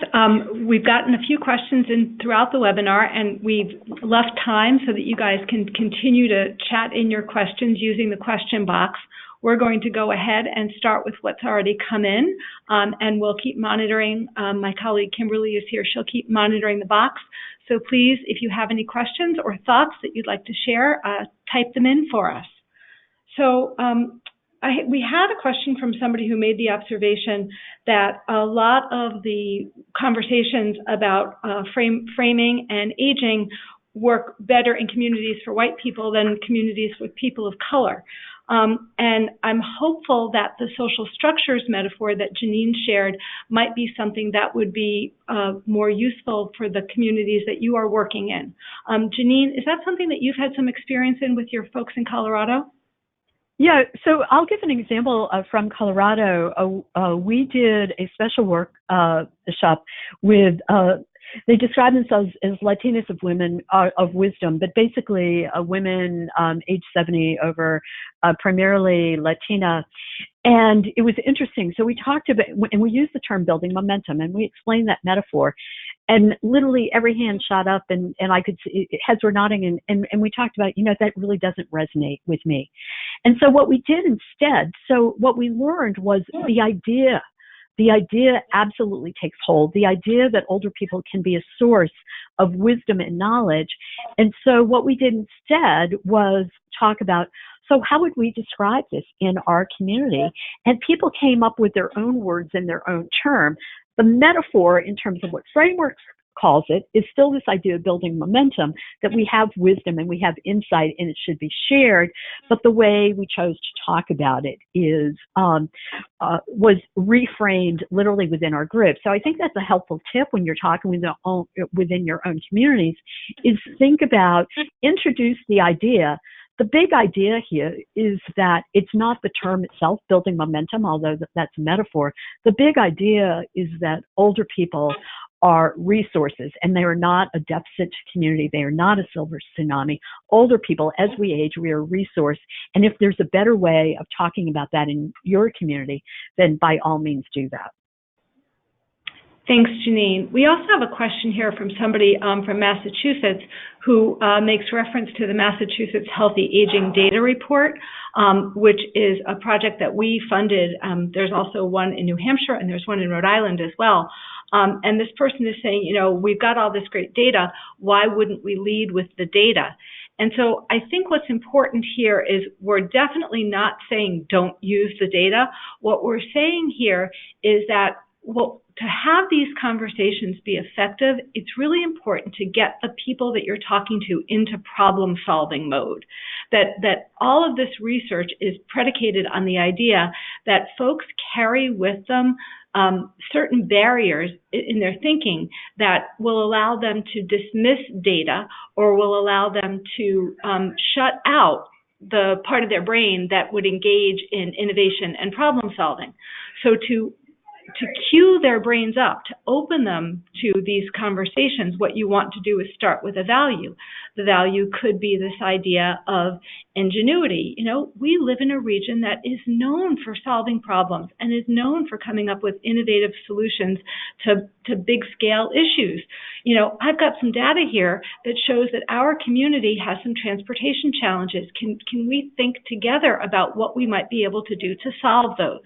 we've gotten a few questions in throughout the webinar, and we've left time so that you guys can continue to chat in your questions using the question box. We're going to go ahead and start with what's already come in, and we'll keep monitoring. My colleague Kimberly is here. She'll keep monitoring the box. So please, if you have any questions or thoughts that you'd like to share, type them in for us. So we had a question from somebody who made the observation that a lot of the conversations about framing and aging work better in communities for white people than communities with people of color. And I'm hopeful that the social structures metaphor that Janine shared might be something that would be more useful for the communities that you are working in. Janine, is that something that you've had some experience in with your folks in Colorado? Yeah, so I'll give an example from Colorado. We did a special workshop with they describe themselves as Latinas of women of wisdom, but basically women age 70 over, primarily Latina. And it was interesting. So we talked about, and we used the term building momentum, and we explained that metaphor. And literally every hand shot up, and I could see heads were nodding, and we talked about, that really doesn't resonate with me. And so what we did instead, so what we learned was the idea absolutely takes hold, the idea that older people can be a source of wisdom and knowledge. And so what we did instead was talk about, so how would we describe this in our community? And people came up with their own words in their own term. The metaphor in terms of what Frameworks calls it is still this idea of building momentum, that we have wisdom and we have insight and it should be shared. But the way we chose to talk about it is was reframed literally within our group. So I think that's a helpful tip when you're talking within your own communities, is think about, introduce the idea. The big idea here is that it's not the term itself, building momentum, although that's a metaphor. The big idea is that older people are resources, and they are not a deficit community. They are not a silver tsunami. Older people, as we age, we are a resource. And if there's a better way of talking about that in your community, then by all means do that. Thanks, Janine. We also have a question here from somebody from Massachusetts who makes reference to the Massachusetts Healthy Aging Data Report, which is a project that we funded. There's also one in New Hampshire and there's one in Rhode Island as well. And this person is saying, you know, we've got all this great data. Why wouldn't we lead with the data? And so I think what's important here is we're definitely not saying don't use the data. What we're saying here is that, well, to have these conversations be effective, it's really important to get the people that you're talking to into problem-solving mode. That all of this research is predicated on the idea that folks carry with them certain barriers in their thinking that will allow them to dismiss data or will allow them to shut out the part of their brain that would engage in innovation and problem solving. So to cue their brains up, to open them to these conversations, what you want to do is start with a value. The value could be this idea of ingenuity. You know, we live in a region that is known for solving problems and is known for coming up with innovative solutions to big scale issues. You know, I've got some data here that shows that our community has some transportation challenges. Can we think together about what we might be able to do to solve those?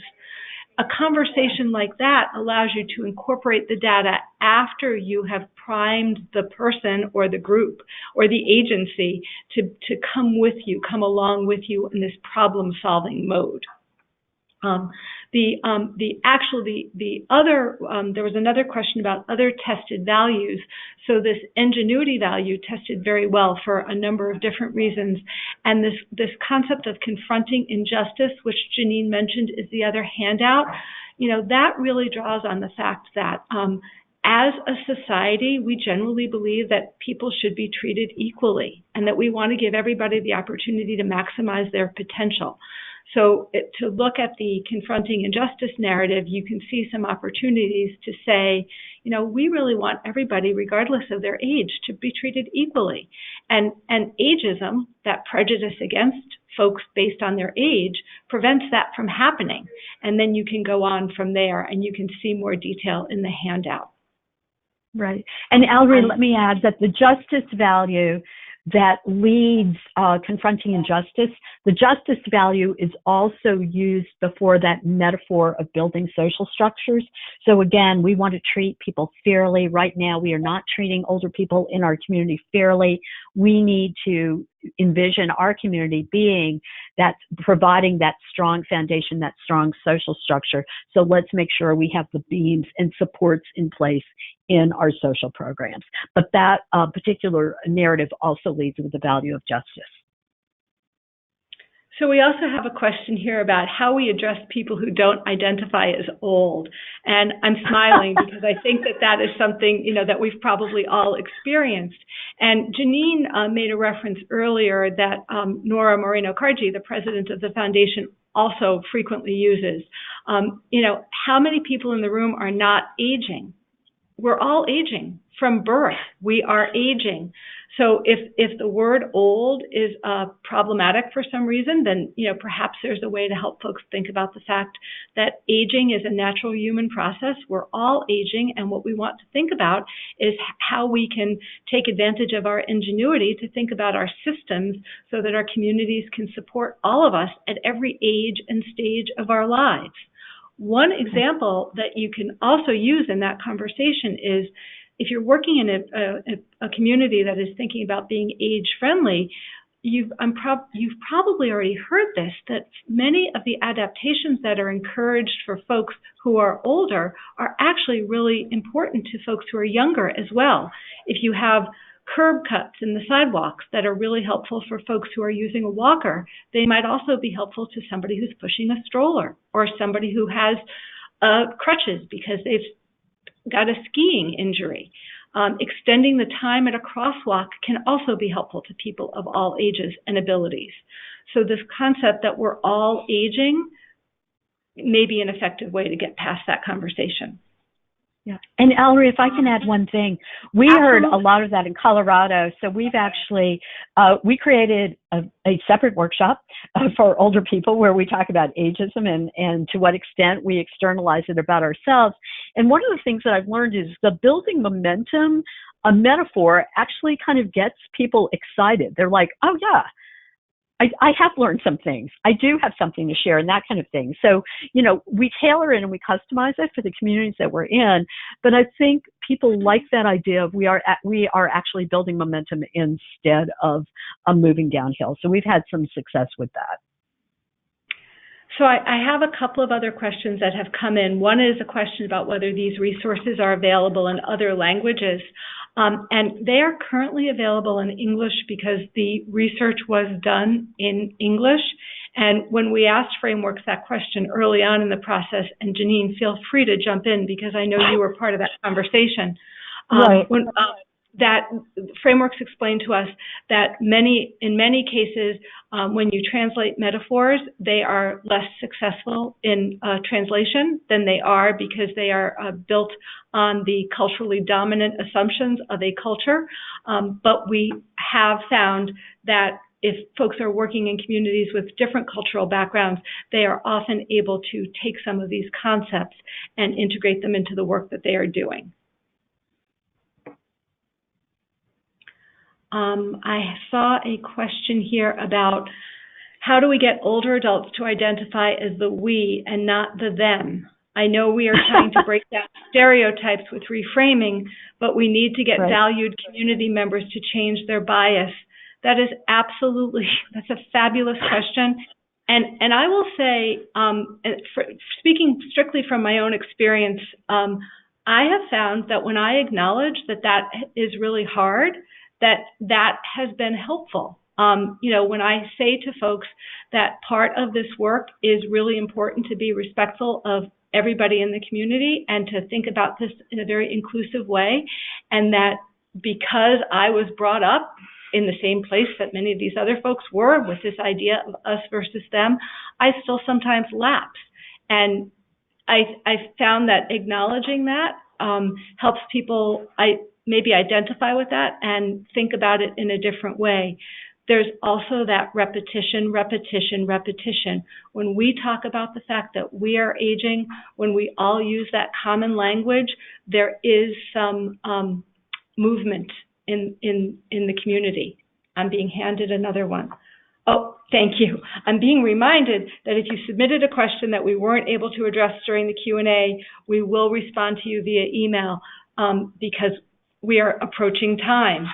A conversation like that allows you to incorporate the data after you have primed the person or the group or the agency to come with you, come along with you in this problem-solving mode. There was another question about other tested values. So this ingenuity value tested very well for a number of different reasons. And this concept of confronting injustice, which Janine mentioned, is the other handout. You know, that really draws on the fact that as a society, we generally believe that people should be treated equally and that we want to give everybody the opportunity to maximize their potential. So to look at the confronting injustice narrative, you can see some opportunities to say, you know, we really want everybody, regardless of their age, to be treated equally. And ageism, that prejudice against folks based on their age, prevents that from happening. And then you can go on from there and you can see more detail in the handout. Right. And Ellery, let me add that the justice value that leads confronting injustice, the justice value is also used before that metaphor of building social structures. So again, we want to treat people fairly. Right now, we are not treating older people in our community fairly. We need to envision our community being that, providing that strong foundation, that strong social structure. So let's make sure we have the beams and supports in place in our social programs. But that particular narrative also leads with the value of justice. So we also have a question here about how we address people who don't identify as old. And I'm smiling because I think that is something, you know, that we've probably all experienced. And Janine made a reference earlier that Nora Moreno-Cargi, the president of the foundation, also frequently uses. You know, how many people in the room are not aging? We're all aging from birth. We are aging. So if the word old is problematic for some reason, then, you know, perhaps there's a way to help folks think about the fact that aging is a natural human process. We're all aging, and what we want to think about is how we can take advantage of our ingenuity to think about our systems so that our communities can support all of us at every age and stage of our lives. One example that you can also use in that conversation is if you're working in a community that is thinking about being age-friendly, you've probably already heard this, that many of the adaptations that are encouraged for folks who are older are actually really important to folks who are younger as well. If you have curb cuts in the sidewalks that are really helpful for folks who are using a walker, they might also be helpful to somebody who's pushing a stroller or somebody who has crutches because they've got a skiing injury. Extending the time at a crosswalk can also be helpful to people of all ages and abilities. So this concept that we're all aging may be an effective way to get past that conversation. Yeah. And Ellery, if I can add one thing, we heard a lot of that in Colorado. So we've actually, we created a separate workshop for older people where we talk about ageism and to what extent we externalize it about ourselves. And one of the things that I've learned is the building momentum, a metaphor actually kind of gets people excited. They're like, oh yeah, I have learned some things. I do have something to share and that kind of thing. So, we tailor it and we customize it for the communities that we're in. But I think people like that idea of we are actually building momentum instead of moving downhill. So we've had some success with that. So I have a couple of other questions that have come in. One is a question about whether these resources are available in other languages. And they are currently available in English because the research was done in English. And when we asked Frameworks that question early on in the process, and Janine, feel free to jump in because I know you were part of that conversation. Right. That Frameworks explained to us that in many cases, when you translate metaphors, they are less successful in translation than they are because they are built on the culturally dominant assumptions of a culture. But we have found that if folks are working in communities with different cultural backgrounds, they are often able to take some of these concepts and integrate them into the work that they are doing. I saw a question here about how do we get older adults to identify as the we and not the them? I know we are trying to break down stereotypes with reframing, but we need to get valued community members to change their bias. That is that's a fabulous question. And I will say, speaking strictly from my own experience, I have found that when I acknowledge that is really hard, that has been helpful. When I say to folks that part of this work is really important to be respectful of everybody in the community and to think about this in a very inclusive way, and that because I was brought up in the same place that many of these other folks were with this idea of us versus them, I still sometimes lapse. And I found that acknowledging that helps people maybe identify with that and think about it in a different way. There's also that repetition. When we talk about the fact that we are aging, when we all use that common language, there is some movement in the community. I'm being handed another one. Oh, thank you. I'm being reminded that if you submitted a question that we weren't able to address during the Q&A, we will respond to you via email because we are approaching time.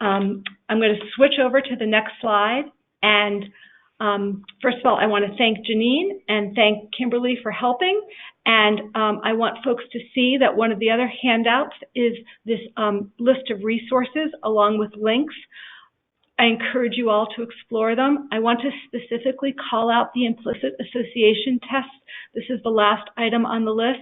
I'm going to switch over to the next slide. And first of all, I want to thank Janine and thank Kimberly for helping. And I want folks to see that one of the other handouts is this list of resources along with links. I encourage you all to explore them. I want to specifically call out the implicit association test. This is the last item on the list.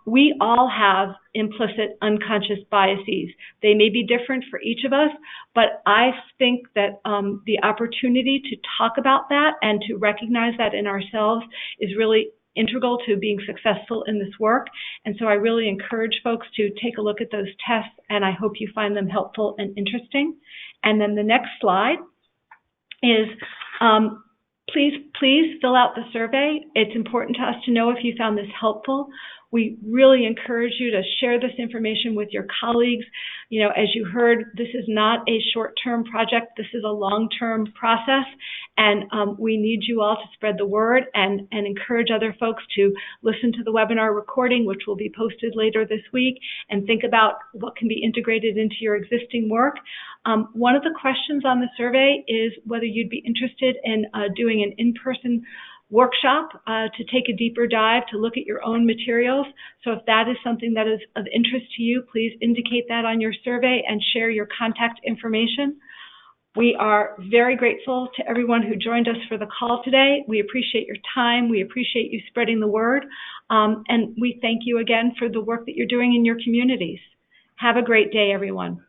We all have implicit unconscious biases. They may be different for each of us, but I think that the opportunity to talk about that and to recognize that in ourselves is really integral to being successful in this work. And so I really encourage folks to take a look at those tests, and I hope you find them helpful and interesting. And then the next slide is please fill out the survey. It's important to us to know if you found this helpful. We really encourage you to share this information with your colleagues. As you heard, this is not a short-term project. This is a long-term process, and we need you all to spread the word and encourage other folks to listen to the webinar recording, which will be posted later this week, and think about what can be integrated into your existing work. One of the questions on the survey is whether you'd be interested in doing an in-person workshop to take a deeper dive, to look at your own materials. So if that is something that is of interest to you, please indicate that on your survey and share your contact information. We are very grateful to everyone who joined us for the call today. We appreciate your time. We appreciate you spreading the word. And we thank you again for the work that you're doing in your communities. Have a great day, everyone.